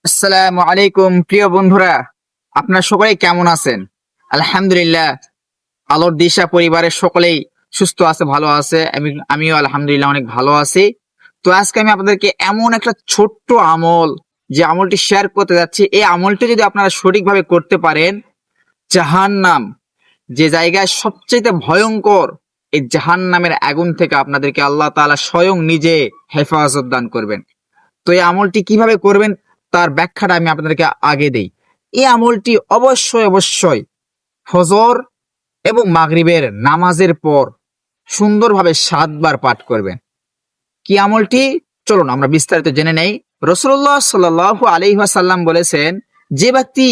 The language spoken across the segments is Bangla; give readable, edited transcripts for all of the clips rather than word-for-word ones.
আসসালামু আলাইকুম প্রিয় বন্ধুরা, আপনারা সকলেই কেমন আছেন? আলহামদুলিল্লাহ, আলোর দিশা পরিবারের সকলেই সুস্থ আছে, ভালো আছে। আমিও আলহামদুলিল্লাহ অনেক ভালো আছি। তো আজকে আমি আপনাদেরকে এমন একটা ছোট্ট আমল, যে আমলটি শেয়ার করতে যাচ্ছি, এই আমলটি যদি আপনারা সঠিকভাবে করতে পারেন, জাহান্নাম যে জায়গায় সবচেয়ে ভয়ঙ্কর, এই জাহান্নামের আগুন থেকে আপনাদেরকে আল্লাহ তাআলা স্বয়ং নিজে হেফাজত দান করবেন। তো এই আমলটি কিভাবে করবেন তার ব্যাখ্যাটা আমি আপনাদেরকে আগে দেই। এই আমলটি অবশ্যই অবশ্যই ফজর এবং মাগরিবের নামাজের পর সুন্দরভাবে 7 বার পাঠ করবেন। কি আমলটি? চলুন আমরা বিস্তারিত জেনে নেই। রাসূলুল্লাহ সাল্লাল্লাহু আলাইহি ওয়াসাল্লাম বলেছেন, যে ব্যক্তি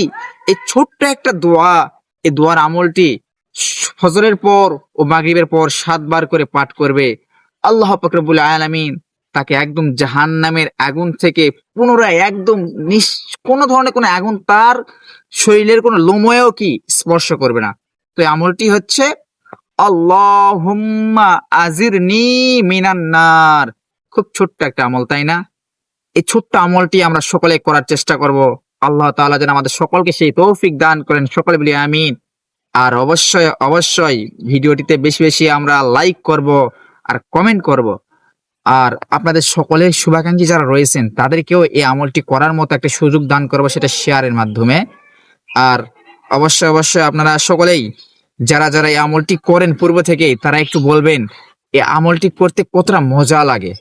এই ছোট্ট একটা দোয়া, এই দোয়ার আমলটি ফজরের পর ও মাগরিবের পর 7 বার করে পাঠ করবে, আল্লাহ পাক রব্বুল আলামিন তাকে একদম জাহান্নামের আগুন থেকে পুনরায় একদম কোনো ধরনের কোনো আগুন তার শরীরের কোনো লোময়েও কি স্পর্শ করবে না। তো এই আমলটি হচ্ছে আল্লাহুম্মা আজিরনি মিনান নার। খুব ছোট্ট একটা আমল, তাই না? এই ছোট্ট আমলটি আমরা সকলে করার চেষ্টা করব। আল্লাহ তাআলা যেন আমাদের সকলকে সেই তৌফিক দান করেন, সকলে বলি আমিন। আর অবশ্যই অবশ্যই ভিডিওটিতে বেশি বেশি আমরা লাইক করব আর কমেন্ট করব। আর আপনাদের সকলের শুভাকাঙ্ক্ষী যারা রয়েছেন তাদেরকেও এই আমলটি করার মতো একটা সুযোগ দান করবো, সেটা শেয়ারের মাধ্যমে। আর অবশ্যই অবশ্যই আপনারা সকলেই যারা যারা এই আমলটি করেন পূর্ব থেকেই, তারা একটু বলবেন এই আমলটি করতে কতটা মজা লাগে।